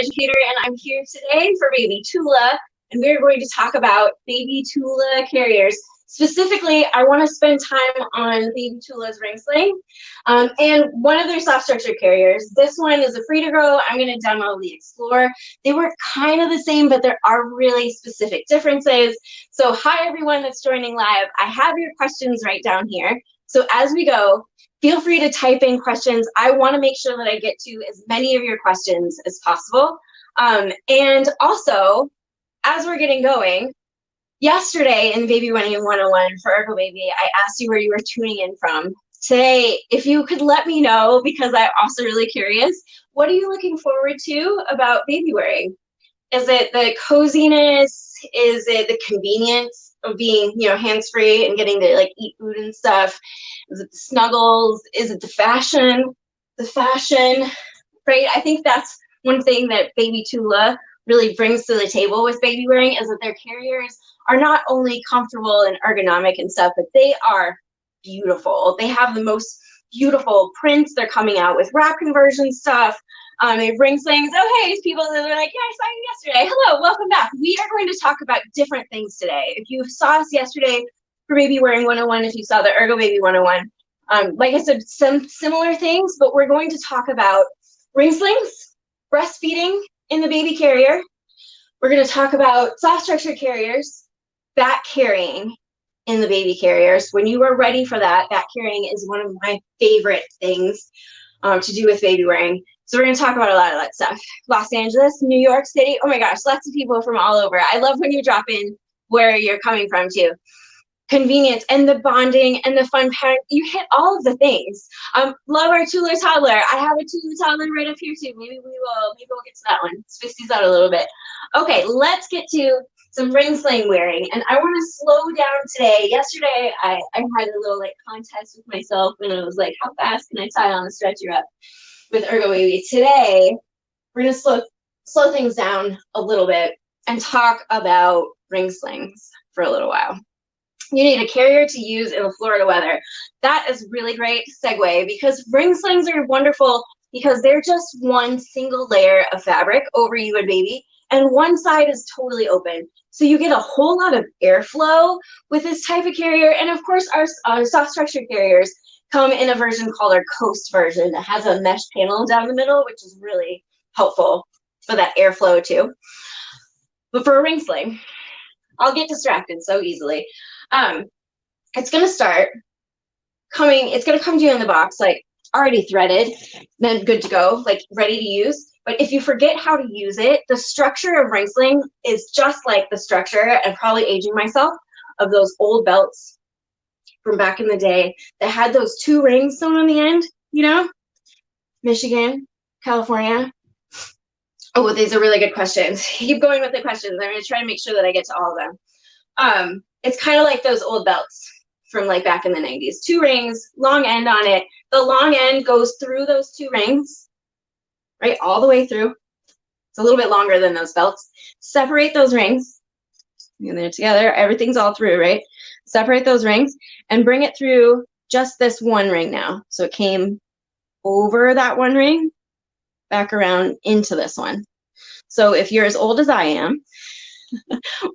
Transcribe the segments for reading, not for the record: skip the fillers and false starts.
educator, and I'm here today for baby Tula, and we're going to talk about baby Tula carriers. Specifically, I want to spend time on baby Tula's ring sling and one of their soft structure carriers. This one is a free to grow. I'm going to demo the Explore. They work kind of the same, but there are really specific differences. So hi everyone that's joining live. I have your questions right down here. So as we go, feel free to type in questions. I want to make sure that I get to as many of your questions as possible. And also, as we're getting going, yesterday in Baby Wearing 101 for Ergo Baby, I asked you where you were tuning in from. Today, if you could let me know, because I'm also really curious, what are you looking forward to about baby wearing? Is it the coziness? Is it the convenience of being, hands-free and getting to eat food and stuff? Is it the snuggles? Is it the fashion? The fashion, right? I think that's one thing that baby Tula really brings to the table with baby wearing, is that their carriers are not only comfortable and ergonomic and stuff, but they are beautiful. They have the most beautiful prints. They're coming out with wrap conversion stuff. They have ring slings. Oh, hey, people that are like, yeah, I saw you yesterday. Hello, welcome back. We are going to talk about different things today. If you saw us yesterday for Baby Wearing 101, if you saw the Ergo Baby 101, like I said, some similar things, but we're going to talk about ring slings, breastfeeding in the baby carrier. We're going to talk about soft structure carriers, back carrying in the baby carriers. When you are ready for that, back carrying is one of my favorite things to do with baby wearing. So we're going to talk about a lot of that stuff. Los Angeles, New York City, oh my gosh, lots of people from all over. I love when you drop in where you're coming from too. Convenience and the bonding and the fun pattern. You hit all of the things. Love our Tula toddler. I have a Tula toddler right up here too. Maybe we'll get to that one. Space these out a little bit. Okay, let's get to some ring sling wearing. And I want to slow down today. Yesterday, I had a little contest with myself, and I was like, how fast can I tie on the stretcher up with Ergo Baby? Today, we're going to slow things down a little bit and talk about ring slings for a little while. You need a carrier to use in the Florida weather. That is really great segue, because ring slings are wonderful because they're just one single layer of fabric over you and baby, and one side is totally open. So you get a whole lot of airflow with this type of carrier. And of course, our soft structure carriers come in a version called our Coast version that has a mesh panel down the middle, which is really helpful for that airflow too. But for a ring sling, I'll get distracted so easily. It's going to come to you in the box, already threaded, then good to go, ready to use. But if you forget how to use it, the structure of ring sling is just like the structure, and probably aging myself, of those old belts from back in the day that had those two rings sewn on the end, Michigan, California. Oh, these are really good questions. Keep going with the questions. I'm going to try to make sure that I get to all of them. It's kind of like those old belts from back in the 90s. Two rings, long end on it. The long end goes through those two rings, right, all the way through. It's a little bit longer than those belts. Separate those rings, and they're together. Everything's all through, right? Separate those rings and bring it through just this one ring now. So it came over that one ring, back around into this one. So if you're as old as I am,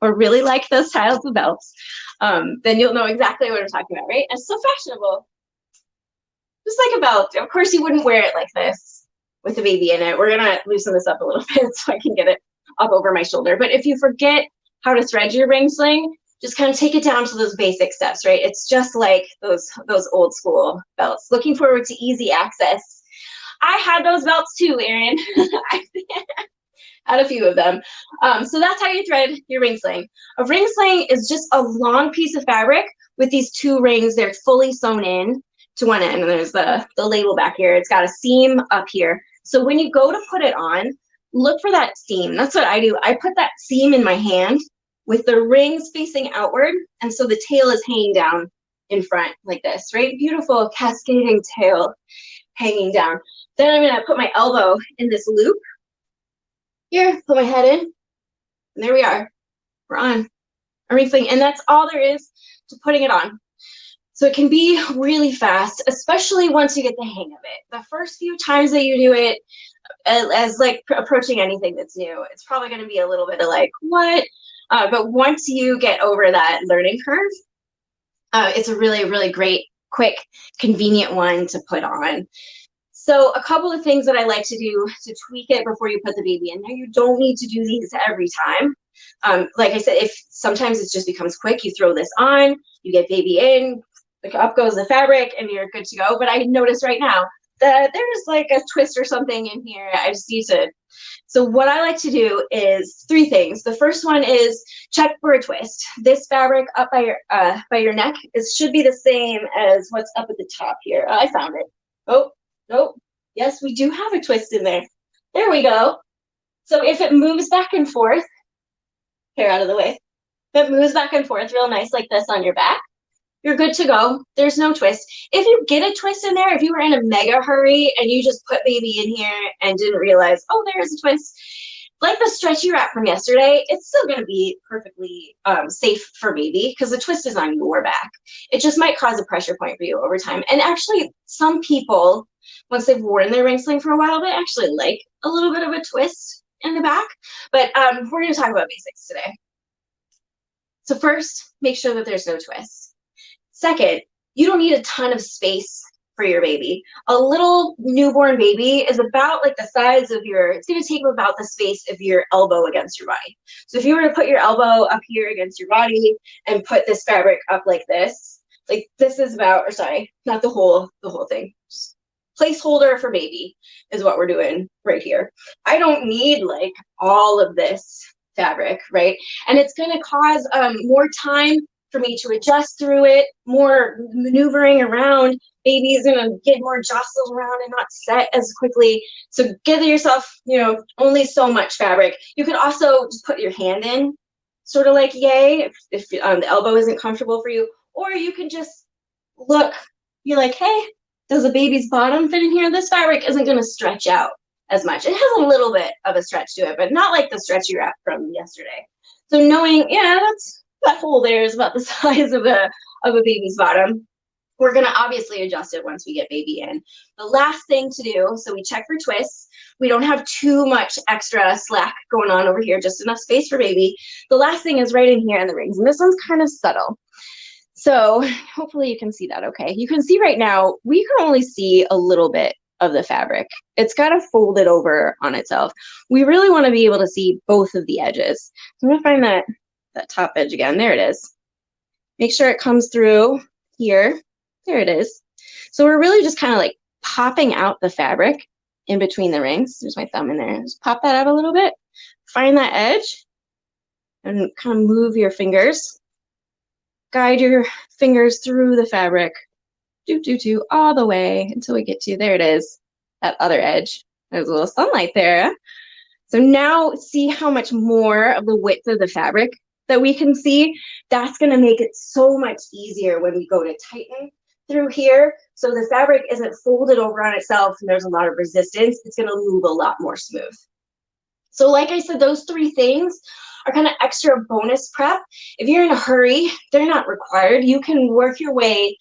or really like those styles of belts, then you'll know exactly what I'm talking about, right? It's so fashionable. Just like a belt. Of course, you wouldn't wear it like this with a baby in it. We're going to loosen this up a little bit so I can get it up over my shoulder. But if you forget how to thread your ring sling, just kind of take it down to those basic steps, right? It's just like those old school belts. Looking forward to easy access. I had those belts too, Erin. I had a few of them. So that's how you thread your ring sling. A ring sling is just a long piece of fabric with these two rings. They're fully sewn in to one end, and there's the label back here. It's got a seam up here. So when you go to put it on, look for that seam. That's what I do. I put that seam in my hand with the rings facing outward, and so the tail is hanging down in front like this, right? Beautiful cascading tail hanging down. Then I'm gonna put my elbow in this loop. Here, put my head in, and there we are. We're on a ring sling, and that's all there is to putting it on. So it can be really fast, especially once you get the hang of it. The first few times that you do it, as like approaching anything that's new, it's probably going to be a little bit of like, what? But once you get over that learning curve, it's a really, really great, quick, convenient one to put on. So a couple of things that I like to do to tweak it before you put the baby in. Now, you don't need to do these every time. Like I said, if sometimes it just becomes quick, you throw this on, you get baby in, up goes the fabric, and you're good to go. But I notice right now that there's like a twist or something in here. I just need to. So what I like to do is 3 things. The first one is check for a twist. This fabric up by your neck should be the same as what's up at the top here. I found it. Oh, nope. Yes, we do have a twist in there. There we go. So if it moves back and forth, hair out of the way. If it moves back and forth real nice like this on your back, you're good to go. There's no twist. If you get a twist in there, if you were in a mega hurry and you just put baby in here and didn't realize, oh, there's a twist, like the stretchy wrap from yesterday, it's still going to be perfectly safe for baby because the twist is on your back. It just might cause a pressure point for you over time. And actually, some people, once they've worn their ring sling for a while, they actually like a little bit of a twist in the back. But we're going to talk about basics today. So first, make sure that there's no twist. Second, you don't need a ton of space for your baby. A little newborn baby is about like the size of it's going to take about the space of your elbow against your body. So if you were to put your elbow up here against your body and put this fabric up like this is about, or sorry, not the whole thing. Just placeholder for baby is what we're doing right here. I don't need like all of this fabric, right? And it's going to cause more time for me to adjust through it, more maneuvering around. Baby is going to get more jostled around and not set as quickly. So give yourself, only so much fabric. You can also just put your hand in, sort of like yay, if the elbow isn't comfortable for you. Or you can just look, you're like, hey, does a baby's bottom fit in here? This fabric isn't going to stretch out as much. It has a little bit of a stretch to it, but not like the stretchy wrap from yesterday. So knowing, that hole there is about the size of a baby's bottom. We're going to obviously adjust it once we get baby in. The last thing to do, so we check for twists. We don't have too much extra slack going on over here, just enough space for baby. The last thing is right in here in the rings, and this one's kind of subtle. So hopefully you can see that okay. You can see right now, we can only see a little bit of the fabric. It's got to fold it over on itself. We really want to be able to see both of the edges. So I'm going to find that top edge again. There it is. Make sure it comes through here. There it is. So we're really just kind of like popping out the fabric in between the rings. There's my thumb in there. Just pop that out a little bit. Find that edge and kind of move your fingers. Guide your fingers through the fabric. All the way until we get to, there it is, that other edge. There's a little sunlight there. So now see how much more of the width of the fabric that we can see. That's going to make it so much easier when we go to tighten through here. So the fabric isn't folded over on itself and there's a lot of resistance. It's going to move a lot more smooth. So like I said, those 3 things are kind of extra bonus prep. If you're in a hurry, they're not required. You can work your way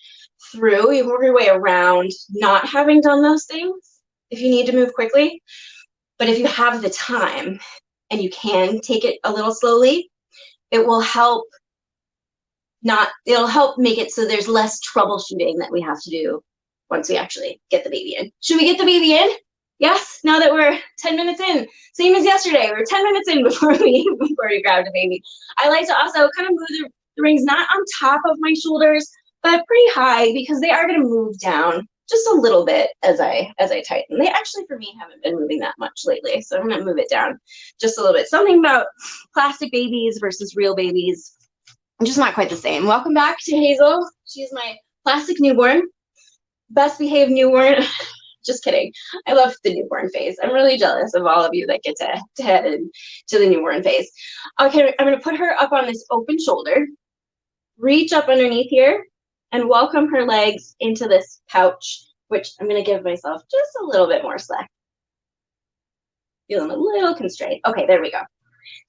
through, you work your way around not having done those things if you need to move quickly. But if you have the time and you can take it a little slowly, it will help it'll help make it so there's less troubleshooting that we have to do once we actually get the baby in. Should we get the baby in? Yes, now that we're 10 minutes in. Same as yesterday, we're 10 minutes in before we grabbed the baby. I like to also kind of move the rings not on top of my shoulders, but pretty high because they are going to move down just a little bit as I tighten. They actually, for me, haven't been moving that much lately, so I'm going to move it down just a little bit. Something about plastic babies versus real babies, just not quite the same. Welcome back to Hazel. She's my plastic newborn, best behaved newborn. Just kidding. I love the newborn phase. I'm really jealous of all of you that get to head into the newborn phase. Okay, I'm going to put her up on this open shoulder, reach up underneath here, and welcome her legs into this pouch, which I'm going to give myself just a little bit more slack. Feeling a little constrained. Okay, there we go.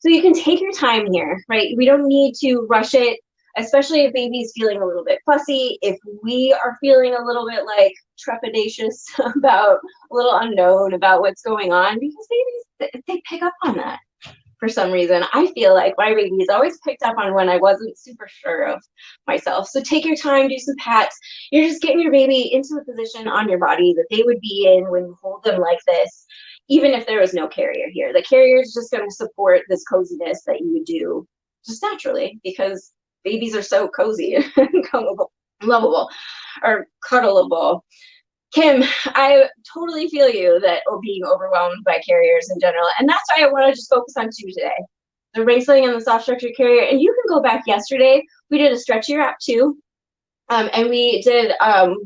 So you can take your time here, right? We don't need to rush it. especially if baby's feeling a little bit fussy, if we are feeling a little bit like trepidatious about a little unknown about what's going on, because babies, they pick up on that. For some reason, I feel like my babies always picked up on when I wasn't super sure of myself. So take your time, do some pats. You're just getting your baby into the position on your body that they would be in when you hold them like this, even if there was no carrier here. The carrier is just going to support this coziness that you would do just naturally, because babies are so cozy and lovable, or cuddleable. Kim, I totally feel you that being overwhelmed by carriers in general, and that's why I want to just focus on two today. The ring sling and the soft structure carrier, and you can go back yesterday. We did a stretchy wrap too, and we did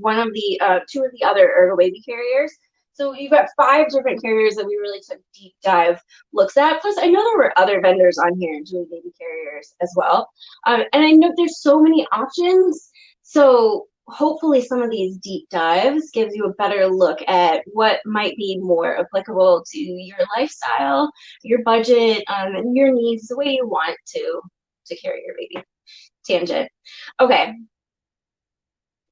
one of the two of the other Ergo Baby carriers. So you've got 5 different carriers that we really took deep dive looks at. Plus, I know there were other vendors on here doing baby carriers as well, and I know there's so many options. So hopefully some of these deep dives gives you a better look at what might be more applicable to your lifestyle, your budget, and your needs, the way you want to carry your baby. Tangent. Okay,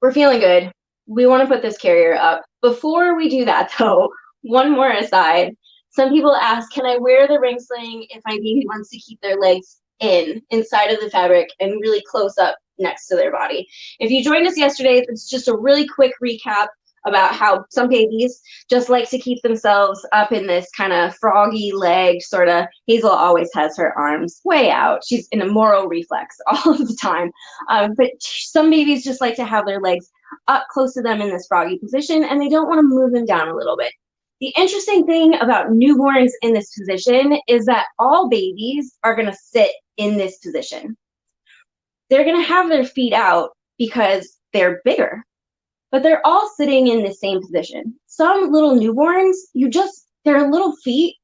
we're feeling good. We want to put this carrier up. Before we do that though, one more aside. Some people ask, can I wear the ring sling if my baby wants to keep their legs inside of the fabric and really close up next to their body? If you joined us yesterday, it's just a really quick recap about how some babies just like to keep themselves up in this kind of froggy leg sort of. Hazel always has her arms way out. She's in a Moro reflex all of the time. But some babies just like to have their legs up close to them in this froggy position, and they don't want to move them down a little bit. The interesting thing about newborns in this position is that all babies are going to sit in this position. They're going to have their feet out because they're bigger, but they're all sitting in the same position. Some little newborns, their little feet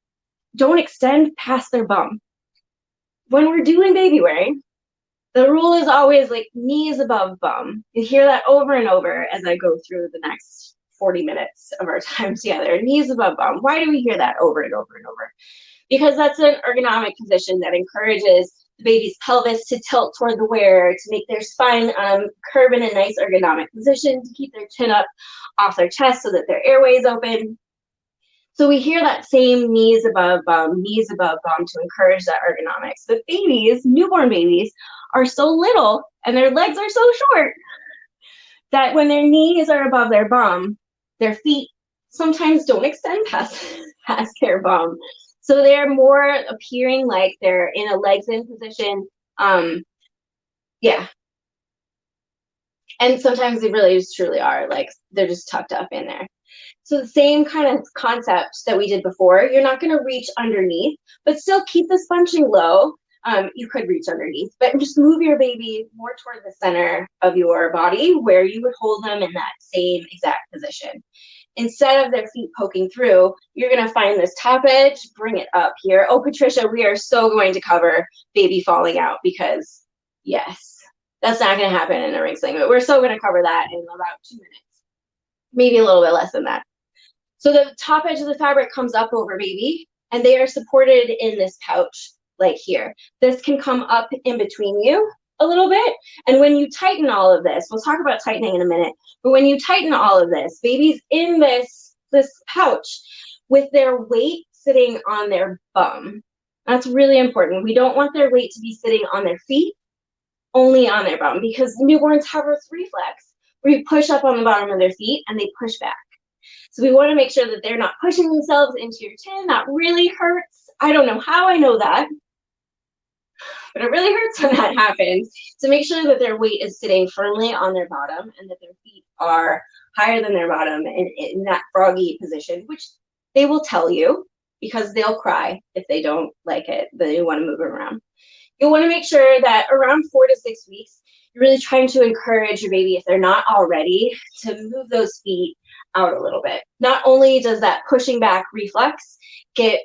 don't extend past their bum. When we're doing baby wearing, the rule is always like knees above bum. You hear that over and over as I go through the next 40 minutes of our time together. Knees above bum. Why do we hear that over and over and over? Because that's an ergonomic position that encourages the baby's pelvis to tilt toward the wearer, to make their spine curve in a nice ergonomic position, to keep their chin up off their chest so that their airway is open. So we hear that same knees above bum to encourage that ergonomics. But babies, newborn babies, are so little and their legs are so short that when their knees are above their bum, their feet sometimes don't extend past their bum. So they're more appearing like they're in a legs in position. Yeah. And sometimes they really just truly are, like they're just tucked up in there. So the same kind of concept that we did before, you're not going to reach underneath, but still keep this bunching low. You could reach underneath, but just move your baby more toward the center of your body where you would hold them in that same exact position. Instead of their feet poking through, you're going to find this top edge, bring it up here. Oh, Patricia, we are so going to cover baby falling out because, yes, that's not going to happen in a ring sling, but we're so going to cover that in about 2 minutes, maybe a little bit less than that. So the top edge of the fabric comes up over baby, and they are supported in this pouch like here. This can come up in between you a little bit, and when you tighten all of this, we'll talk about tightening in a minute, but when you tighten all of this, baby's in this pouch with their weight sitting on their bum. That's really important. We don't want their weight to be sitting on their feet, only on their bum, because newborns have this reflex where you push up on the bottom of their feet and they push back. So we want to make sure that they're not pushing themselves into your chin. That really hurts. I don't know how I know that, but it really hurts when that happens. So make sure that their weight is sitting firmly on their bottom and that their feet are higher than their bottom and in that froggy position, which they will tell you because they'll cry if they don't like it, that you want to move them around. You'll want to make sure that around 4 to 6 weeks, you're really trying to encourage your baby, if they're not already, to move those feet out a little bit. Not only does that pushing back reflex get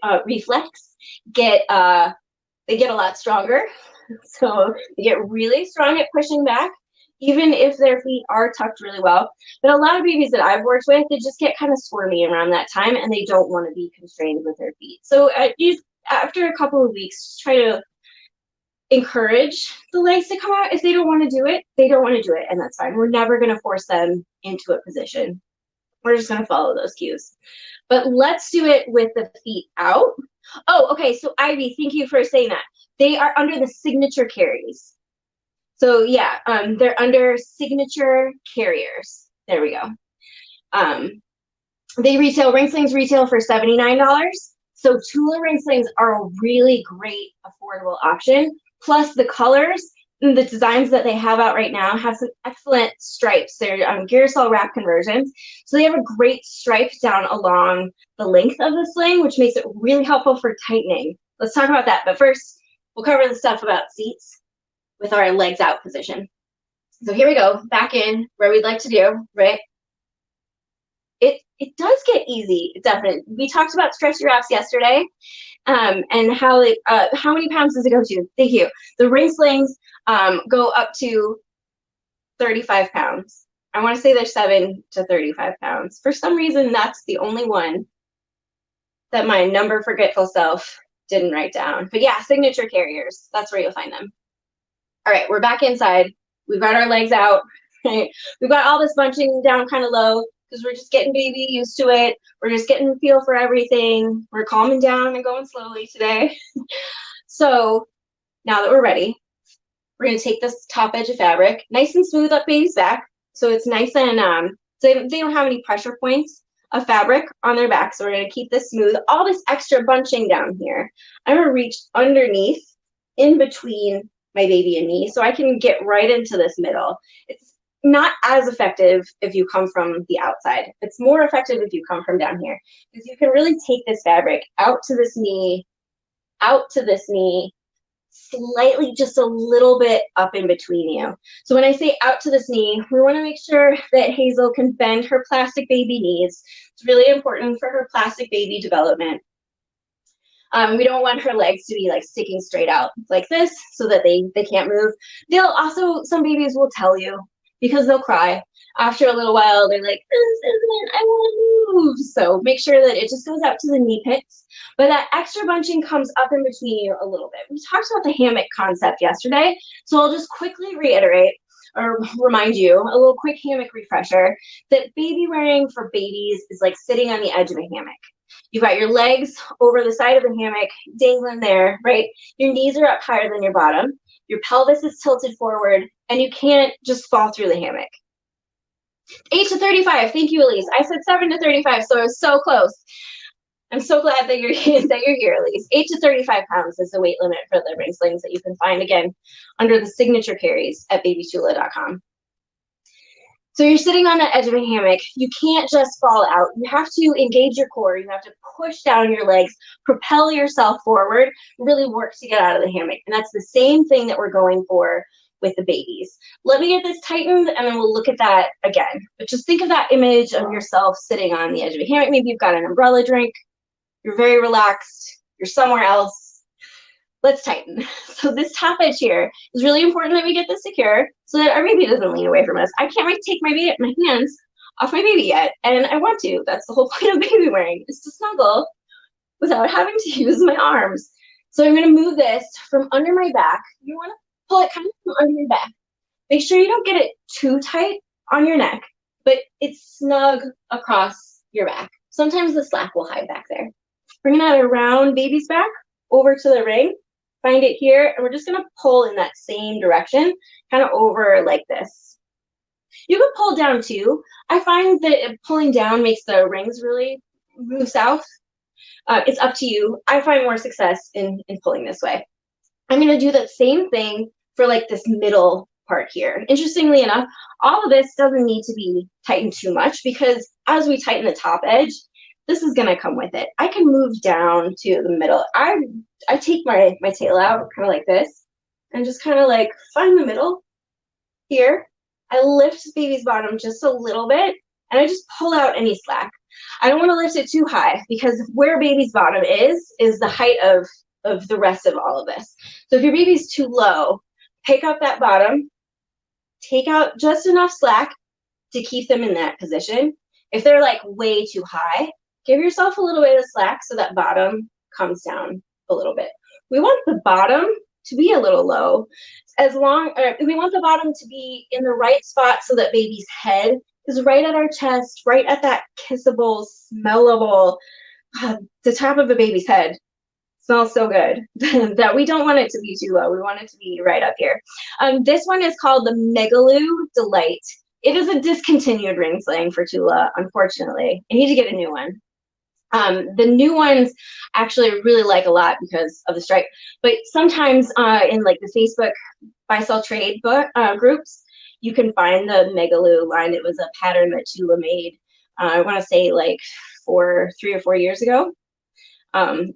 they get a lot stronger. So they get really strong at pushing back, even if their feet are tucked really well. But a lot of babies that I've worked with, they just get kind of squirmy around that time and they don't want to be constrained with their feet. So after a couple of weeks, just try to encourage the legs to come out. If they don't want to do it, they don't want to do it, and that's fine. We're never going to force them into a position. We're just going to follow those cues. But let's do it with the feet out. Oh, okay, so Ivy, thank you for saying that. They are under the signature carries. So yeah, they're under signature carriers. There we go. Ring slings retail for $79. So Tula ring slings are a really great affordable option. Plus the colors and the designs that they have out right now have some excellent stripes. They're Girasol wrap conversions. So they have a great stripe down along the length of the sling, which makes it really helpful for tightening. Let's talk about that. But first, we'll cover the stuff about seats with our legs out position. So here we go, back in where we'd like to do, right? It does get easy, definitely. We talked about stretchy wraps yesterday, and how many pounds does it go to? Thank you. The ring slings go up to 35 pounds. I want to say they're 7 to 35 pounds. For some reason, that's the only one that my number forgetful self didn't write down. But yeah, signature carriers, that's where you'll find them. All right, we're back inside. We've got our legs out. Right? We've got all this bunching down kind of low because we're just getting baby used to it. We're just getting the feel for everything. We're calming down and going slowly today. So now that we're ready, we're going to take this top edge of fabric, nice and smooth up baby's back. So it's nice and so they don't have any pressure points of fabric on their back. So we're going to keep this smooth. All this extra bunching down here, I'm going to reach underneath in between my baby and me so I can get right into this middle. It's not as effective if you come from the outside. It's more effective if you come from down here because you can really take this fabric out to this knee, slightly just a little bit up in between you. So when I say out to this knee, we want to make sure that Hazel can bend her plastic baby knees. It's really important for her plastic baby development. We don't want her legs to be like sticking straight out like this so that they can't move. They'll also, some babies will tell you because they'll cry. After a little while, they're like, this isn't, I want to move. So make sure that it just goes out to the knee pits. But that extra bunching comes up in between you a little bit. We talked about the hammock concept yesterday. So I'll just quickly reiterate or remind you, a little quick hammock refresher, that baby wearing for babies is like sitting on the edge of a hammock. You've got your legs over the side of the hammock, dangling there, right? Your knees are up higher than your bottom. Your pelvis is tilted forward, and you can't just fall through the hammock. 8 to 35, thank you, Elise. I said 7 to 35, so I was so close. I'm so glad that you're here, Elise. 8 to 35 pounds is the weight limit for the ring slings that you can find, again, under the signature carries at babytula.com. So you're sitting on the edge of a hammock. You can't just fall out. You have to engage your core. You have to push down your legs, propel yourself forward, really work to get out of the hammock. And that's the same thing that we're going for with the babies. Let me get this tightened and then we'll look at that again. But just think of that image of yourself sitting on the edge of a hammock. Maybe you've got an umbrella drink. You're very relaxed. You're somewhere else. Let's tighten. So this top edge here is really important that we get this secure so that our baby doesn't lean away from us. I can't take my hands off my baby yet, and I want to. That's the whole point of baby wearing, is to snuggle without having to use my arms. So I'm going to move this from under my back. You want to pull it kind of from under your back. Make sure you don't get it too tight on your neck, but it's snug across your back. Sometimes the slack will hide back there. Bringing that around baby's back over to the ring. Find it here, and we're just going to pull in that same direction, kind of over like this. You can pull down too. I find that pulling down makes the rings really move south. It's up to you. I find more success in pulling this way. I'm going to do that same thing for like this middle part here. Interestingly enough, all of this doesn't need to be tightened too much because as we tighten the top edge, this is gonna come with it. I can move down to the middle. I take my tail out kind of like this and just kind of like find the middle here. I lift baby's bottom just a little bit and I just pull out any slack. I don't want to lift it too high because where baby's bottom is the height of the rest of all of this. So if your baby's too low, pick up that bottom, take out just enough slack to keep them in that position. If they're like way too high, give yourself a little bit of slack so that bottom comes down a little bit. We want the bottom to be a little low. We want the bottom to be in the right spot so that baby's head is right at our chest, right at that kissable, smellable, the top of a baby's head. Smells so good that we don't want it to be too low. We want it to be right up here. This one is called the Megaloo Delight. It is a discontinued ring sling for Tula, unfortunately. I need to get a new one. The new ones actually I really like a lot because of the stripe, but sometimes in like the Facebook buy sell trade groups, you can find the Megaloo line. It was a pattern that Tula made, I want to say like 3 or 4 years ago.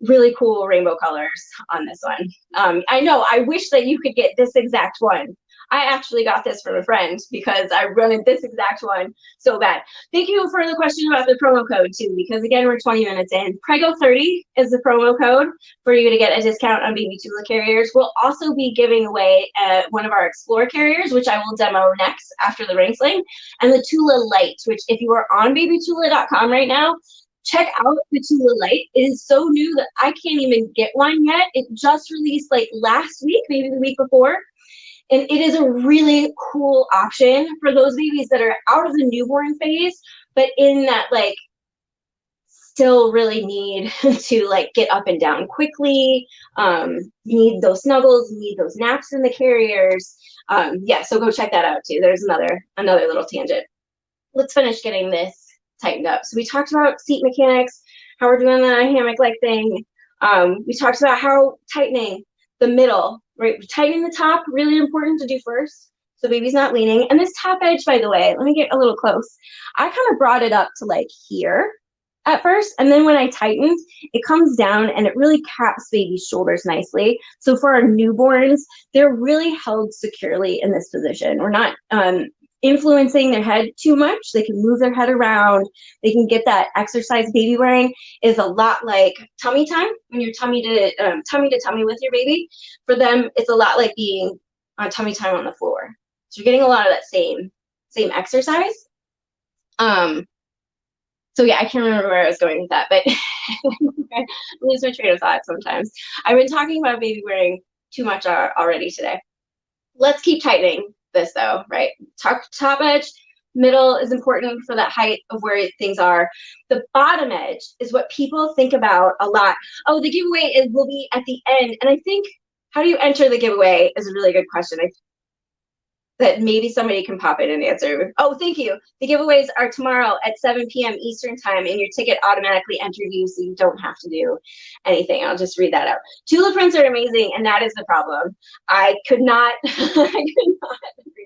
Really cool rainbow colors on this one. I know, I wish that you could get this exact one. I actually got this from a friend because I wanted this exact one so bad. Thank you for the question about the promo code too, because again, we're 20 minutes in. Prego30 is the promo code for you to get a discount on baby Tula carriers. We'll also be giving away one of our Explore carriers, which I will demo next after the ring sling, and the Tula Light, which if you are on babytula.com right now, check out the Tula Light. It is so new that I can't even get one yet. It just released like last week, maybe the week before. And it is a really cool option for those babies that are out of the newborn phase, but in that like still really need to like get up and down quickly, need those snuggles, need those naps in the carriers. Yeah, so go check that out too. There's another little tangent. Let's finish getting this tightened up. So we talked about seat mechanics, how we're doing the hammock-like thing. We talked about how tightening the middle, right? Tightening the top, really important to do first, so baby's not leaning. And this top edge, by the way, let me get a little close. I kind of brought it up to like here at first, and then when I tightened, it comes down and it really caps baby's shoulders nicely. So for our newborns, they're really held securely in this position. We're not influencing their head too much. They can move their head around. They can get that exercise. Baby wearing is a lot like tummy time, when you're tummy to tummy with your baby. For them, it's a lot like being on tummy time on the floor. So you're getting a lot of that same exercise. So yeah, I can't remember where I was going with that, but I lose my train of thought sometimes. I've been talking about baby wearing too much already today. Let's keep tightening this though, right? Top edge, middle is important for that height of where things are. The bottom edge is what people think about a lot. Oh, the giveaway will be at the end. And I think, how do you enter the giveaway is a really good question. That maybe somebody can pop in and answer. Oh, thank you. The giveaways are tomorrow at 7 p.m. Eastern time, and your ticket automatically enters you, so you don't have to do anything. I'll just read that out. Tula prints are amazing, and that is the problem. I could not agree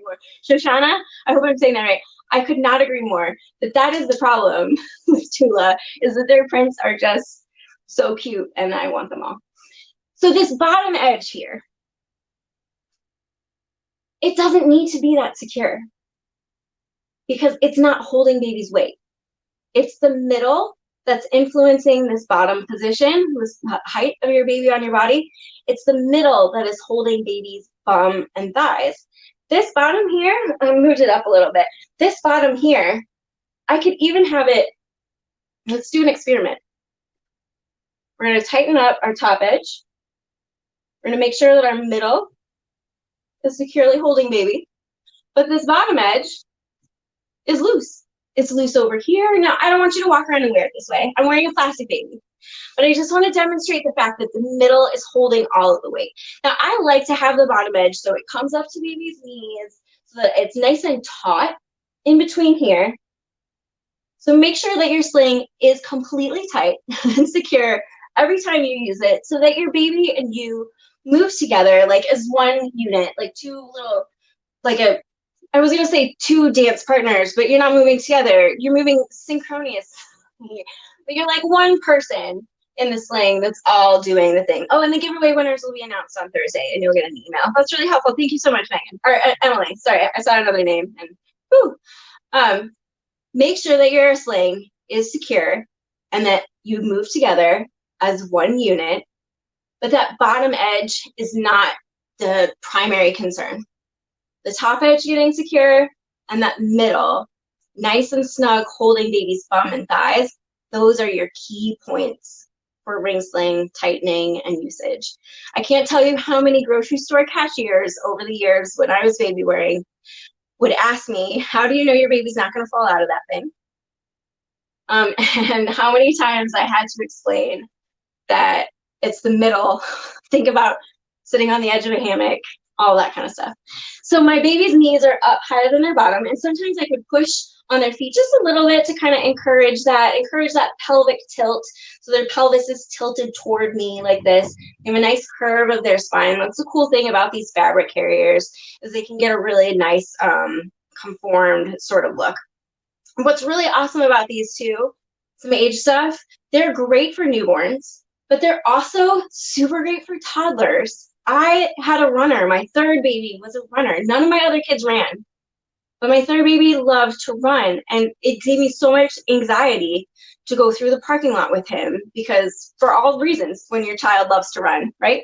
more. Shoshana, I hope I'm saying that right. I could not agree more that is the problem with Tula, is that their prints are just so cute, and I want them all. So this bottom edge here, it doesn't need to be that secure because it's not holding baby's weight. It's the middle that's influencing this bottom position, this height of your baby on your body. It's the middle that is holding baby's bum and thighs. This bottom here, I moved it up a little bit. This bottom here, I could even have it, let's do an experiment. We're gonna tighten up our top edge. We're gonna make sure that our middle is securely holding baby, but this bottom edge is loose. It's loose over here. Now, I don't want you to walk around and wear it this way. I'm wearing a plastic baby, but I just want to demonstrate the fact that the middle is holding all of the weight. Now, I like to have the bottom edge so it comes up to baby's knees so that it's nice and taut in between here. So make sure that your sling is completely tight and secure every time you use it so that your baby and you move together like as one unit, like two little, I was gonna say two dance partners, but you're not moving together. You're moving synchronously. But you're like one person in the sling that's all doing the thing. Oh, and the giveaway winners will be announced on Thursday, and you'll get an email. That's really helpful. Thank you so much, Megan. Or Emily. Sorry, I saw another name. And whew. Make sure that your sling is secure and that you move together as one unit. But that bottom edge is not the primary concern. The top edge getting secure and that middle, nice and snug, holding baby's bum and thighs, those are your key points for ring sling tightening and usage. I can't tell you how many grocery store cashiers over the years when I was baby wearing would ask me, how do you know your baby's not going to fall out of that thing? And how many times I had to explain that it's the middle. Think about sitting on the edge of a hammock, all that kind of stuff. So my baby's knees are up higher than their bottom, and sometimes I could push on their feet just a little bit to kind of encourage that pelvic tilt. So their pelvis is tilted toward me like this. They have a nice curve of their spine. That's the cool thing about these fabric carriers, is they can get a really nice conformed sort of look. What's really awesome about these two, some age stuff, they're great for newborns, but they're also super great for toddlers. I had a runner. My third baby was a runner. None of my other kids ran, but my third baby loved to run, and it gave me so much anxiety to go through the parking lot with him, because for all reasons, when your child loves to run, right?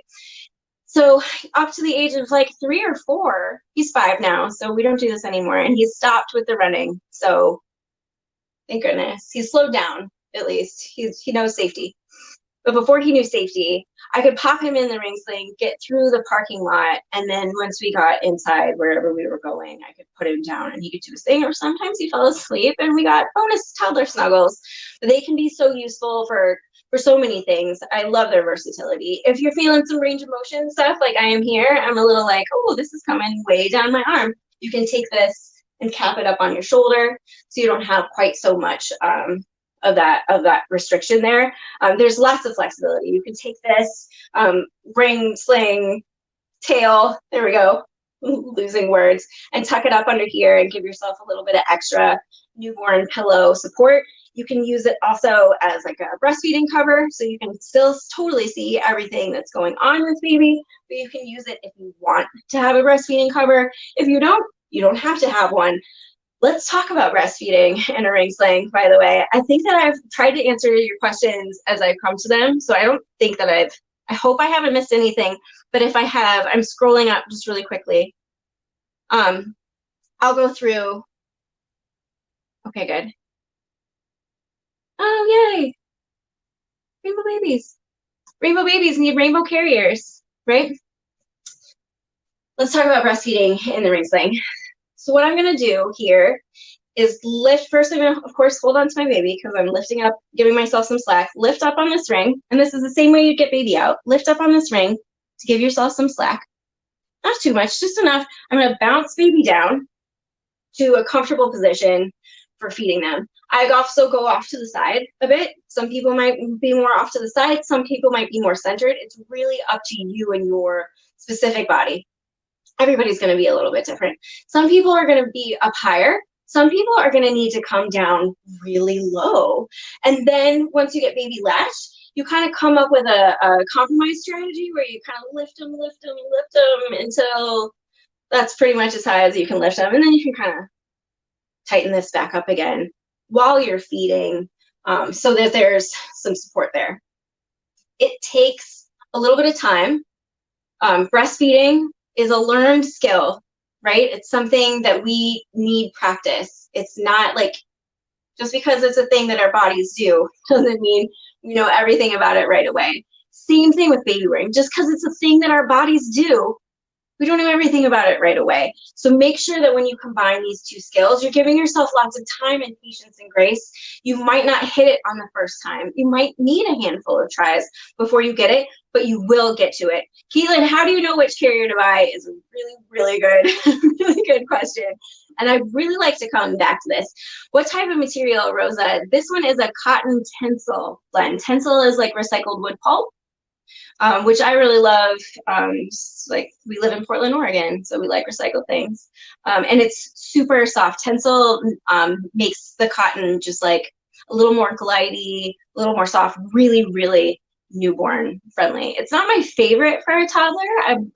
So up to the age of like 3 or 4, he's 5 now, so we don't do this anymore, and he's stopped with the running. So thank goodness. He's slowed down, at least. He knows safety. But before he knew safety, I could pop him in the ring sling, get through the parking lot, and then once we got inside wherever we were going, I could put him down and he could do his thing, or sometimes he fell asleep and we got bonus toddler snuggles. But they can be so useful for so many things. I love their versatility. If you're feeling some range of motion stuff like I am here, I'm a little like, oh, this is coming way down my arm. You can take this and cap it up on your shoulder so you don't have quite so much of that restriction there. There's lots of flexibility. You can take this ring sling tail, there we go, losing words, and tuck it up under here and give yourself a little bit of extra newborn pillow support. You can use it also as like a breastfeeding cover, so you can still totally see everything that's going on with baby, but you can use it if you want to have a breastfeeding cover. If you don't, you don't have to have one. Let's talk about breastfeeding and a ring sling, by the way. I think that I've tried to answer your questions as I've come to them, so I don't think that I hope I haven't missed anything, but if I have, I'm scrolling up just really quickly. I'll go through. Okay, good. Oh, yay. Rainbow babies. Rainbow babies need rainbow carriers, right? Let's talk about breastfeeding in the ring sling. So what I'm gonna do here is lift. First, I'm gonna, of course, hold on to my baby because I'm lifting up, giving myself some slack. Lift up on this ring, and this is the same way you get baby out. Lift up on this ring to give yourself some slack. Not too much, just enough. I'm gonna bounce baby down to a comfortable position for feeding them. I also go off to the side a bit. Some people might be more off to the side. Some people might be more centered. It's really up to you and your specific body. Everybody's going to be a little bit different. Some people are going to be up higher. Some people are going to need to come down really low. And then once you get baby latched, you kind of come up with a compromise strategy where you kind of lift them until that's pretty much as high as you can lift them. And then you can kind of tighten this back up again while you're feeding, so that there's some support there. It takes a little bit of time. Breastfeeding is a learned skill, right? It's something that we need practice. It's not like, just because it's a thing that our bodies do doesn't mean we know everything about it right away. Same thing with baby wearing. Just because it's a thing that our bodies do, we don't know everything about it right away. So make sure that when you combine these two skills, you're giving yourself lots of time and patience and grace. You might not hit it on the first time. You might need a handful of tries before you get it, but you will get to it. Keelan, how do you know which carrier to buy is a really, really good question. And I'd really like to come back to this. What type of material, Rosa? This one is a cotton tencel blend. Tencel is like recycled wood pulp, which I really love. Like, we live in Portland, Oregon, so we like recycled things. And it's super soft. Tencel makes the cotton just like a little more glidey, a little more soft, really, really newborn friendly. It's not my favorite for a toddler.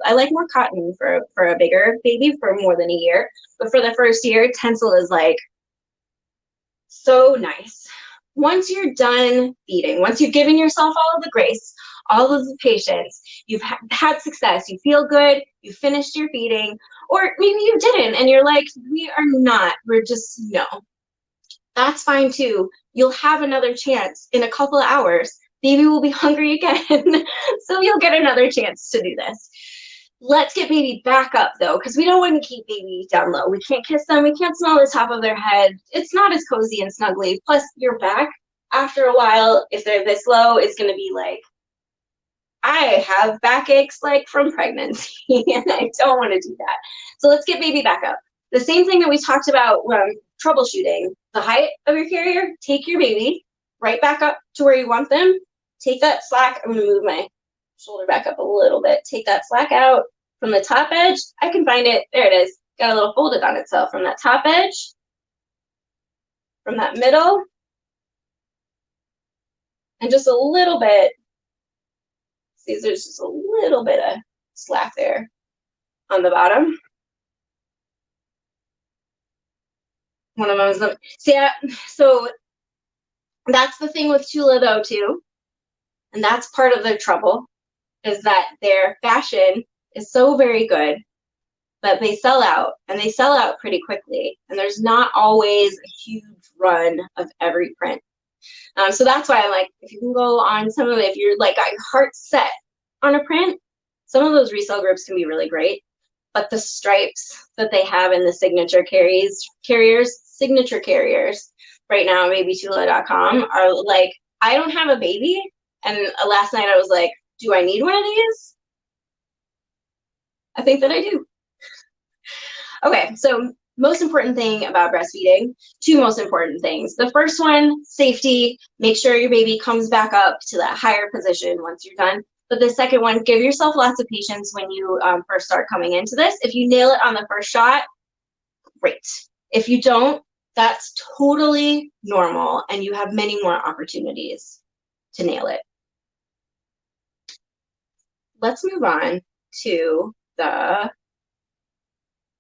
I like more cotton for a bigger baby for more than a year. But for the first year, Tencel is like so nice. Once you're done feeding, once you've given yourself all of the grace, all of the patience, you've had success, you feel good, you finished your feeding, or maybe you didn't and you're like, we're just, no. That's fine too. You'll have another chance in a couple of hours baby will be hungry again. So you'll get another chance to do this. Let's get baby back up though, because we don't want to keep baby down low. We can't kiss them. We can't smell the top of their head. It's not as cozy and snuggly. Plus your back, after a while, if they're this low, is going to be like, I have backaches like from pregnancy and I don't want to do that. So let's get baby back up. The same thing that we talked about when troubleshooting the height of your carrier, take your baby right back up to where you want them. Take that slack. I'm going to move my shoulder back up a little bit. Take that slack out from the top edge. I can find it. There it is. Got a little folded on itself from that top edge, from that middle, and just a little bit. See, there's just a little bit of slack there on the bottom. One of them is the, see, so that's the thing with Tula though too, and that's part of their trouble, is that their fashion is so very good that they sell out, and they sell out pretty quickly, and there's not always a huge run of every print. So that's why I'm like, if you can go on some of it, if you're like got your heart set on a print, some of those resale groups can be really great. But the stripes that they have in the signature signature carriers right now on babytula.com are like, I don't have a baby, and last night I was like, do I need one of these? I think that I do. Okay, so most important thing about breastfeeding, two most important things. The first one, safety. Make sure your baby comes back up to that higher position once you're done. But the second one, give yourself lots of patience when you first start coming into this. If you nail it on the first shot, great. If you don't, that's totally normal, and you have many more opportunities to nail it. Let's move on to the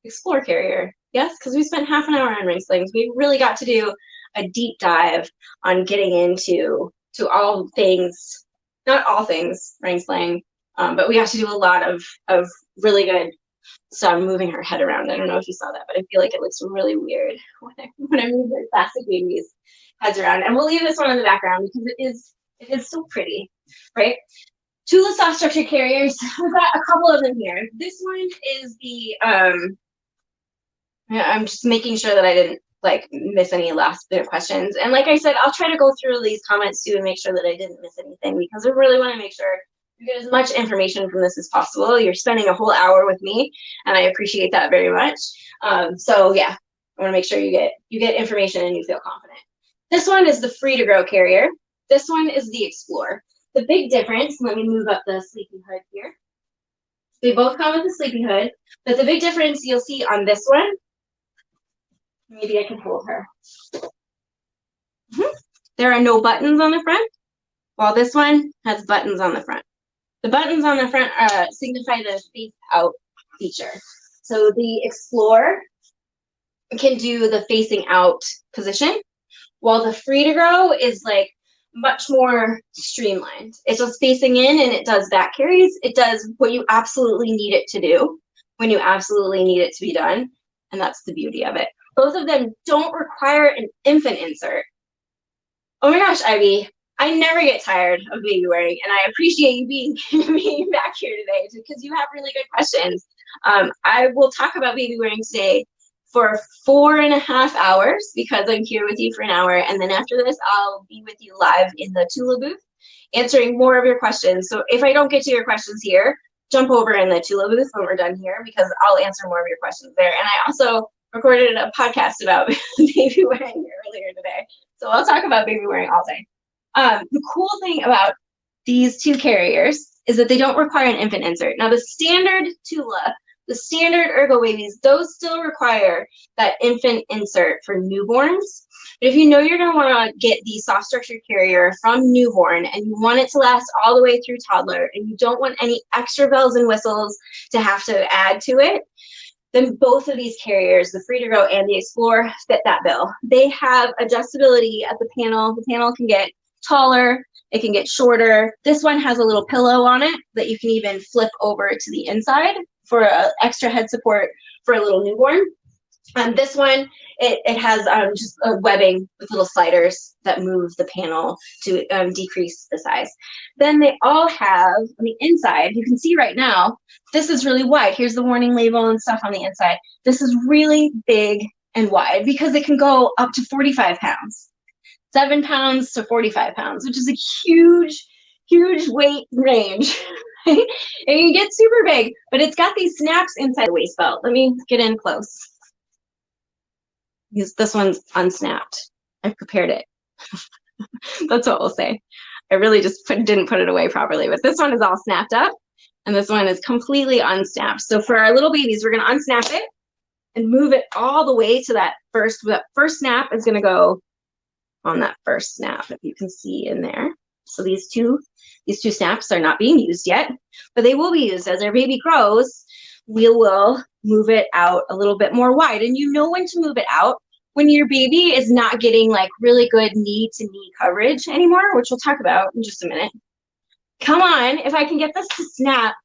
Explore carrier. Yes, because we spent half an hour on ring slings. We really got to do a deep dive on getting into all things, not all things ring sling, but we got to do a lot of really good stuff moving her head around. I don't know if you saw that, but I feel like it looks really weird when I move the plastic babies' heads around. And we'll leave this one in the background because it is so pretty, right? Tula soft structure carriers. We've got a couple of them here. This one is the I'm just making sure that I didn't like miss any last minute questions. And like I said, I'll try to go through these comments too and make sure that I didn't miss anything, because I really want to make sure you get as much information from this as possible. You're spending a whole hour with me, and I appreciate that very much. So yeah, I want to make sure you get information and you feel confident. This one is the Free to Grow carrier. This one is the Explore. The big difference, let me move up the sleepy hood here. They both come with a sleepy hood, but the big difference you'll see on this one, maybe I can hold her. There are no buttons on the front, while this one has buttons on the front. The buttons on the front signify the face out feature. So the Explore can do the facing out position, while the Free to Grow is like much more streamlined. It's just facing in, and it does back carries. It does what you absolutely need it to do when you absolutely need it to be done, and that's the beauty of it. Both of them don't require an infant insert. Oh my gosh, Ivy, I never get tired of baby wearing, and I appreciate you being back here today because you have really good questions. I will talk about baby wearing today for 4.5 hours because I'm here with you for an hour, and then after this, I'll be with you live in the Tula booth answering more of your questions. So if I don't get to your questions here, jump over in the Tula booth when we're done here because I'll answer more of your questions there. And I also recorded a podcast about baby wearing earlier today. So I'll talk about baby wearing all day. The cool thing about these two carriers is that they don't require an infant insert. Now the standard Tula, the standard Ergo babies, those still require that infant insert for newborns. But if you know you're going to want to get the soft structure carrier from newborn and you want it to last all the way through toddler and you don't want any extra bells and whistles to have to add to it, then both of these carriers, the Free to Grow and the Explore, fit that bill. They have adjustability at the panel. The panel can get taller, it can get shorter. This one has a little pillow on it that you can even flip over to the inside for extra head support for a little newborn. This one, it has just a webbing with little sliders that move the panel to decrease the size. Then they all have, on the inside, you can see right now, this is really wide. Here's the warning label and stuff on the inside. This is really big and wide because it can go up to 45 pounds. 7 pounds to 45 pounds, which is a huge weight range. Right? And you get super big, but it's got these snaps inside the waist belt. Let me get in close. Because this one's unsnapped. I prepared it. That's what we'll say. I really just didn't put it away properly, but this one is all snapped up, and this one is completely unsnapped. So for our little babies, we're gonna unsnap it and move it all the way to that first snap is gonna go on that first snap, if you can see in there. So these two snaps are not being used yet, but they will be used as our baby grows. We will move it out a little bit more wide, and you know when to move it out when your baby is not getting like really good knee to knee coverage anymore, which we'll talk about in just a minute. Come on, if I can get this to snap.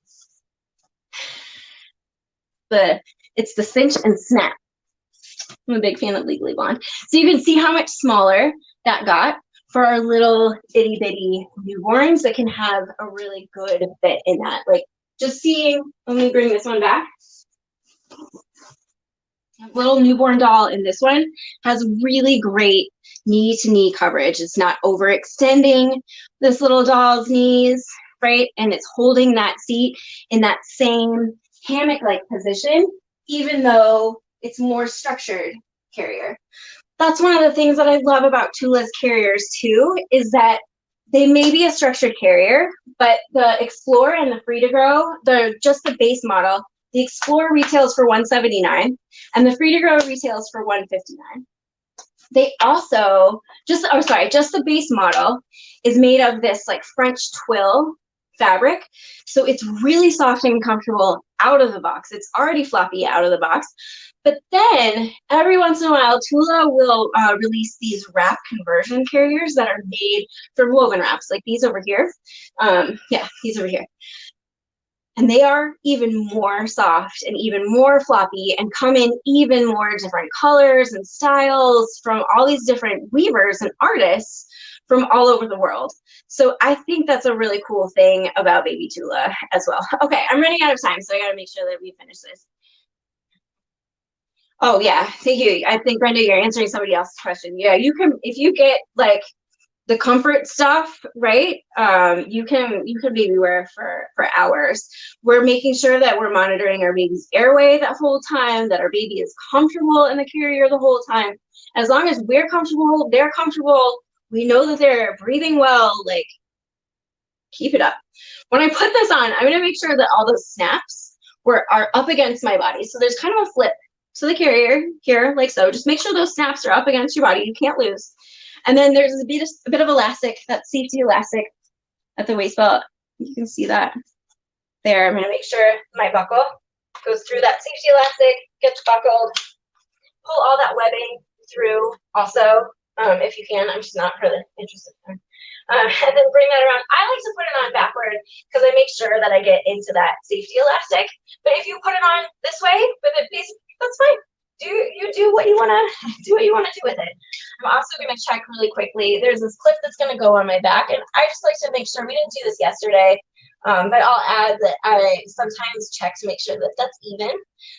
It's the cinch and snap. I'm a big fan of Legally Blonde. So you can see how much smaller that got for our little itty bitty newborns that can have a really good fit in that. Like just seeing, let me bring this one back. Little newborn doll in this one has really great knee to knee coverage. It's not overextending this little doll's knees, right? And it's holding that seat in that same hammock-like position, even though it's more structured carrier. That's one of the things that I love about Tula's carriers too, is that they may be a structured carrier, but the Explore and the Free to Grow, they're just the base model. The Explore retails for $179 and the Free to Grow retails for $159. They also, just the base model is made of this like French twill fabric. So it's really soft and comfortable out of the box. It's already floppy out of the box. But then every once in a while, Tula will release these wrap conversion carriers that are made for woven wraps, like these over here. Yeah, these over here. And they are even more soft and even more floppy and come in even more different colors and styles from all these different weavers and artists from all over the world. So I think that's a really cool thing about Baby Tula as well. Okay, I'm running out of time, so I gotta make sure that we finish this. Oh yeah, thank you. I think, Brenda, you're answering somebody else's question. Yeah, you can, if you get like the comfort stuff, right? You can baby wear for hours. We're making sure that we're monitoring our baby's airway that whole time, that our baby is comfortable in the carrier the whole time. As long as we're comfortable, they're comfortable, we know that they're breathing well, like keep it up. When I put this on, I'm gonna make sure that all those snaps are up against my body. So there's kind of a flip to the carrier here, like so. Just make sure those snaps are up against your body, you can't lose. And then there's a bit of elastic, that safety elastic at the waist belt. You can see that there. I'm gonna make sure my buckle goes through that safety elastic, gets buckled, pull all that webbing through also, if you can. I'm just not really interested in and then bring that around. I like to put it on backward because I make sure that I get into that safety elastic. But if you put it on this way with a piece, that's fine. You do what you wanna do with it. I'm also gonna check really quickly. There's this clip that's gonna go on my back, and I just like to make sure, we didn't do this yesterday, but I'll add that I sometimes check to make sure that that's even.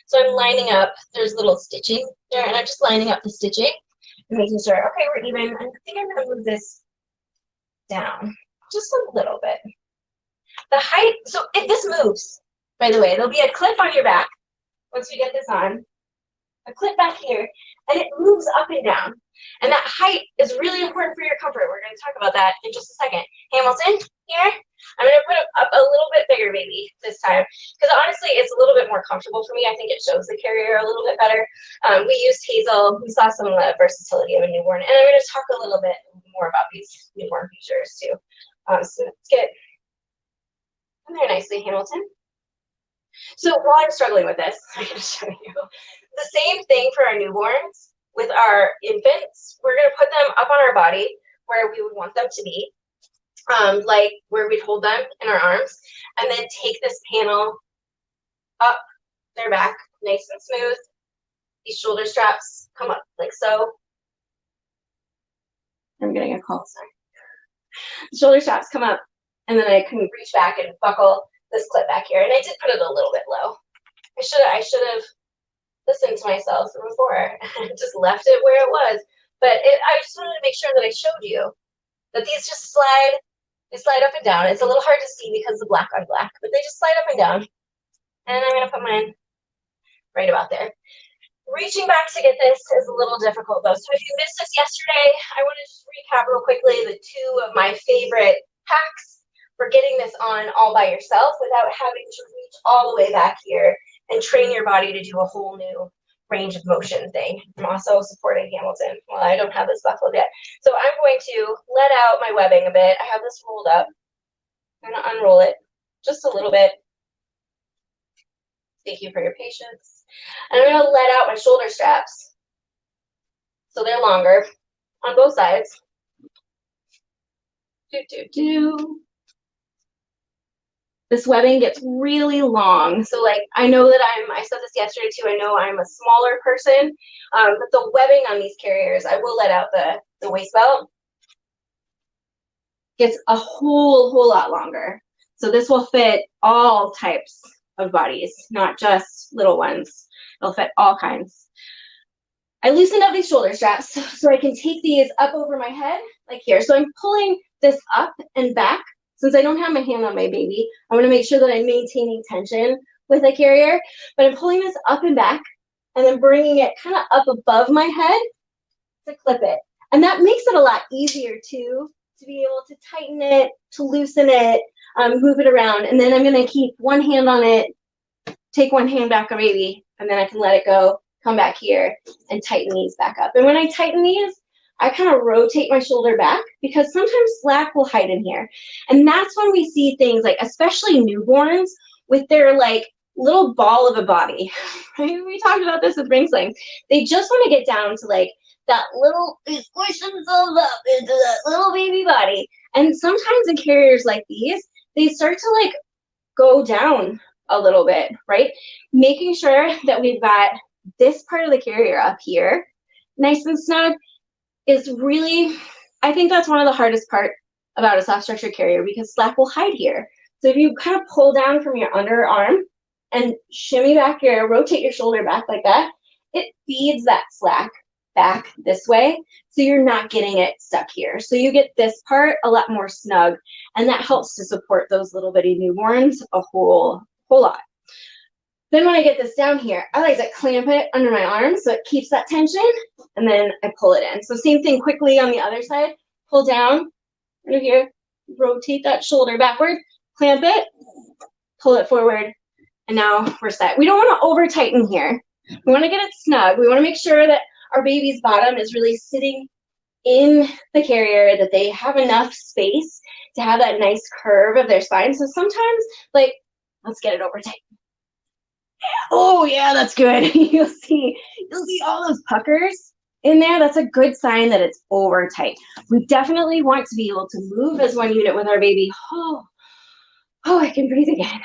So I'm lining up, there's little stitching there, and I'm just lining up the stitching and making sure, okay, we're even. I think I'm gonna move this down just a little bit. The height, so if this moves, by the way, there'll be a clip on your back once we get this on. A clip back here, and it moves up and down. And that height is really important for your comfort. We're going to talk about that in just a second. Hamilton, here, I'm going to put up a little bit bigger baby this time, because honestly, it's a little bit more comfortable for me. I think it shows the carrier a little bit better. We used Hazel. We saw some versatility of a newborn, and I'm going to talk a little bit more about these newborn features too. So let's get in there nicely, Hamilton. So while I'm struggling with this, I'm going to show you the same thing for our newborns. With our infants, we're going to put them up on our body where we would want them to be, like where we'd hold them in our arms, and then take this panel up their back, nice and smooth, these shoulder straps come up like so. I'm getting a call, sorry. The shoulder straps come up, and then I can reach back and buckle this clip back here. And I did put it a little bit low. I should have listened to myself before and just left it where it was. But I just wanted to make sure that I showed you that these just slide. They slide up and down. It's a little hard to see because of black on black, but they just slide up and down. And I'm going to put mine right about there. Reaching back to get this is a little difficult though. So if you missed this yesterday, I want to just recap real quickly the two of my favorite hacks for getting this on all by yourself without having to reach all the way back here and train your body to do a whole new range of motion thing. I'm also supporting Hamilton. Well, I don't have this buckled yet. So I'm going to let out my webbing a bit. I have this rolled up. I'm going to unroll it just a little bit. Thank you for your patience. And I'm going to let out my shoulder straps so they're longer on both sides. This webbing gets really long. So like, I know that I said this yesterday too, I know I'm a smaller person, but the webbing on these carriers, I will let out the waist belt, gets a whole lot longer. So this will fit all types of bodies, not just little ones. It'll fit all kinds. I loosened up these shoulder straps so I can take these up over my head, like here. So I'm pulling this up and back. Since I don't have my hand on my baby, I want to make sure that I'm maintaining tension with the carrier, but I'm pulling this up and back and then bringing it kind of up above my head to clip it. And that makes it a lot easier too, to be able to tighten it, to loosen it, move it around. And then I'm going to keep one hand on it, take one hand back on baby, and then I can let it go, come back here and tighten these back up. And when I tighten these, I kind of rotate my shoulder back because sometimes slack will hide in here. And that's when we see things like, especially newborns with their like little ball of a body. Right? We talked about this with ring sling. They just want to get down to like that little, squish themselves up into that little baby body. And sometimes in carriers like these, they start to like go down a little bit, right? Making sure that we've got this part of the carrier up here, nice and snug, is really, I think that's one of the hardest part about a soft structure carrier because slack will hide here. So if you kind of pull down from your underarm and shimmy back here, rotate your shoulder back like that, it feeds that slack back this way. So you're not getting it stuck here. So you get this part a lot more snug, and that helps to support those little bitty newborns a whole lot. Then when I get this down here, I like to clamp it under my arm so it keeps that tension, and then I pull it in. So same thing quickly on the other side, pull down right here, rotate that shoulder backward, clamp it, pull it forward, and now we're set. We don't want to over tighten here. We want to get it snug. We want to make sure that our baby's bottom is really sitting in the carrier, that they have enough space to have that nice curve of their spine. So sometimes, like, let's get it over tight. Oh yeah, that's good. You'll see all those puckers in there. That's a good sign that it's over tight. We definitely want to be able to move as one unit with our baby. Oh, I can breathe again.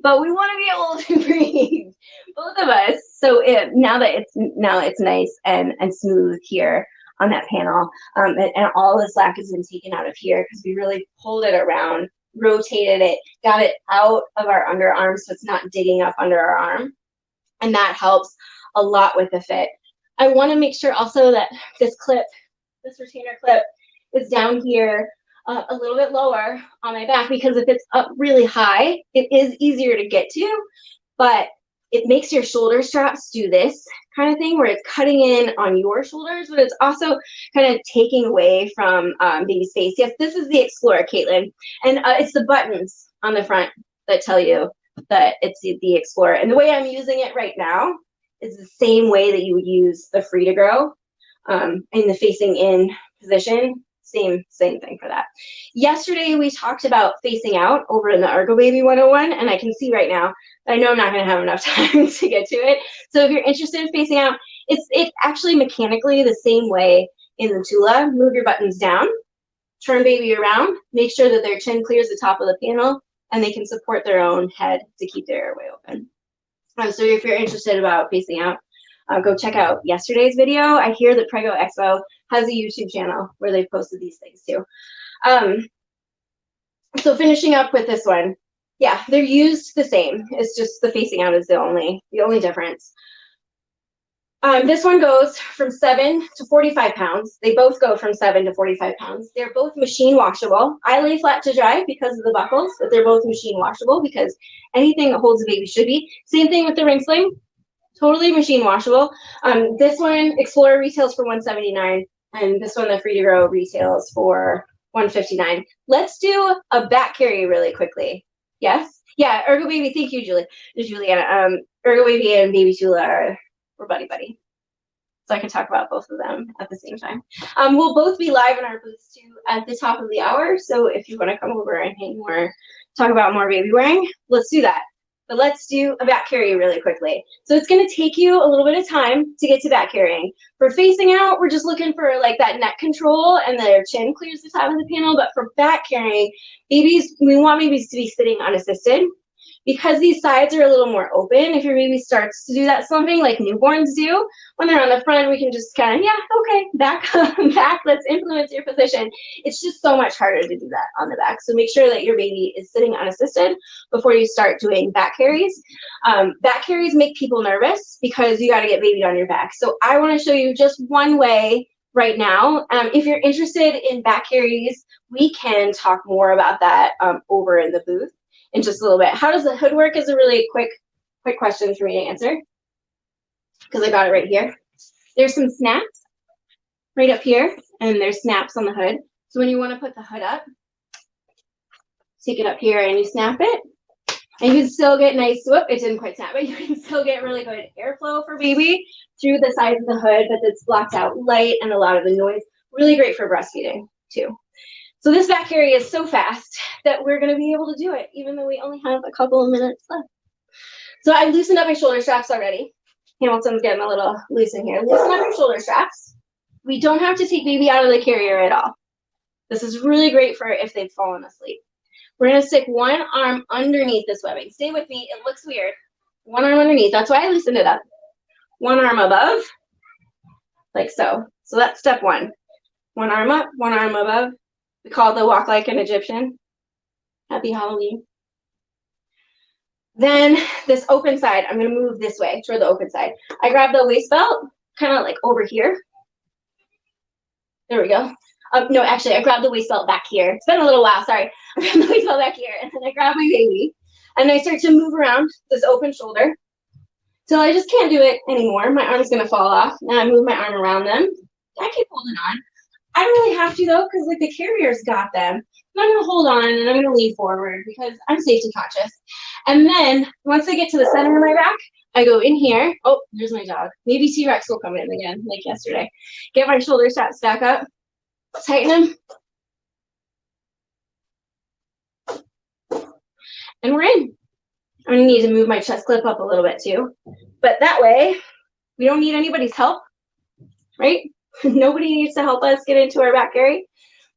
but we want to be able to breathe, both of us. So now that it's nice and smooth here on that panel, and all the slack has been taken out of here because we really pulled it around, rotated it, got it out of our underarm so it's not digging up under our arm, and that helps a lot with the fit. I want to make sure also that this retainer clip is down here a little bit lower on my back, because if it's up really high, it is easier to get to, but it makes your shoulder straps do this kind of thing where it's cutting in on your shoulders, but it's also kind of taking away from baby's face. Yes, this is the Explorer, Caitlin, and it's the buttons on the front that tell you that it's the Explorer. And the way I'm using it right now is the same way that you would use the Free to Grow in the facing in position. Same thing for that. Yesterday, we talked about facing out over in the Ergo Baby 101, and I can see right now that I know I'm not going to have enough time to get to it. So if you're interested in facing out, it's actually mechanically the same way in the Tula. Move your buttons down, turn baby around, make sure that their chin clears the top of the panel, and they can support their own head to keep their airway open. So if you're interested about facing out, go check out yesterday's video. I hear that Prego Expo has a YouTube channel where they've posted these things too. So finishing up with this one. Yeah, they're used the same. It's just the facing out is the only difference. This one goes from 7 to 45 pounds. They both go from 7 to 45 pounds. They're both machine washable. I lay flat to dry because of the buckles, but they're both machine washable because anything that holds a baby should be. Same thing with the ring sling, totally machine washable. This one, Explorer retails for $179, and this one, the Free to Grow, retails for $159. Let's do a back carry really quickly. Yes? Yeah, Ergo Baby, thank you, Juliana. Ergo Baby and Baby Tula we're buddy. So I can talk about both of them at the same time. We'll both be live in our booths too at the top of the hour. So if you want to come over and hang more, talk about more baby wearing, let's do that. But let's do a back carry really quickly. So it's going to take you a little bit of time to get to back carrying. For facing out, we're just looking for like that neck control and their chin clears the top of the panel. But for back carrying, babies, we want babies to be sitting unassisted. Because these sides are a little more open, if your baby starts to do that slumping like newborns do, when they're on the front, we can just kind of, yeah, okay, back, let's influence your position. It's just so much harder to do that on the back. So make sure that your baby is sitting unassisted before you start doing back carries. Back carries make people nervous because you got to get baby on your back. So I want to show you just one way right now. If you're interested in back carries, we can talk more about that over in the booth in just a little bit. How does the hood work is a really quick question for me to answer because I got it right here. There's some snaps right up here and there's snaps on the hood. So when you want to put the hood up, take it up here and you snap it and you can still get nice, whoop, it didn't quite snap, but you can still get really good airflow for baby through the sides of the hood, but it's blocked out light and a lot of the noise. Really great for breastfeeding too. So this back carry is so fast that we're going to be able to do it, even though we only have a couple of minutes left. So I loosened up my shoulder straps already. Hamilton's getting a little loose in here. Loosen up your shoulder straps. We don't have to take baby out of the carrier at all. This is really great for if they've fallen asleep. We're going to stick one arm underneath this webbing. Stay with me. It looks weird. One arm underneath. That's why I loosened it up. One arm above, like so. So that's step one. One arm up, one arm above. We call it the walk like an Egyptian. Happy Halloween. Then this open side, I'm going to move this way toward the open side. I grab the waist belt, kind of like over here. There we go. No, actually, I grabbed the waist belt back here. It's been a little while, sorry. I grabbed the waist belt back here, and then I grab my baby, and I start to move around this open shoulder till I just can't do it anymore. My arm's going to fall off, and I move my arm around them. I keep holding on. I don't really have to though, because like the carrier's got them. And I'm gonna hold on and I'm gonna lean forward because I'm safety conscious. And then once I get to the center of my back, I go in here. Oh, there's my dog. Maybe T-Rex will come in again, like yesterday. Get my shoulder straps back up, tighten them. And we're in. I'm gonna need to move my chest clip up a little bit too. But that way, we don't need anybody's help, right? Nobody needs to help us get into our back carry.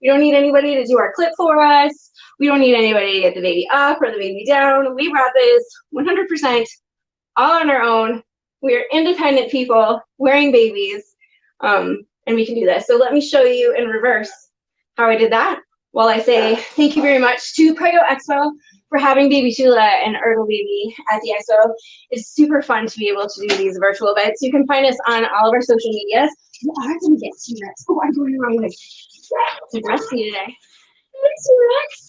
We don't need anybody to do our clip for us. We don't need anybody to get the baby up or the baby down. We brought this 100% all on our own. We're independent people wearing babies, and we can do this. So let me show you in reverse how I did that while I say thank you very much to Prego Expo for having Baby Tula and Ergo Baby at the expo. It's super fun to be able to do these virtual events. You can find us on all of our social medias. You are going to get T-Rex. Oh, I'm going the wrong way. To dress me today. T-Rex.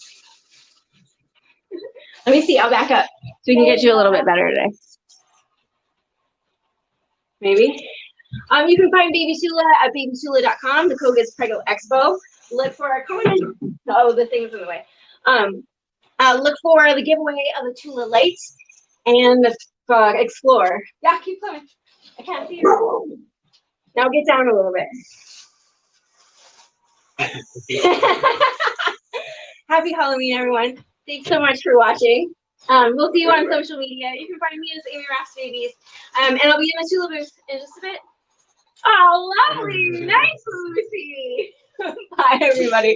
Let me see. I'll back up so we can get you a little bit better today. Maybe. You can find Baby Tula at babytula.com. The code is Prego Expo. Look for our code. Oh, the thing's in the way. Look for the giveaway of the Tula light and the Explorer. Yeah, keep coming. I can't see you. Now get down a little bit. Happy Halloween, everyone. Thanks so much for watching. We'll see you on social media. You can find me as Amy Raff's Babies. And I'll be in the Tula booth in just a bit. Oh, lovely. Nice, Lucy. Bye, everybody.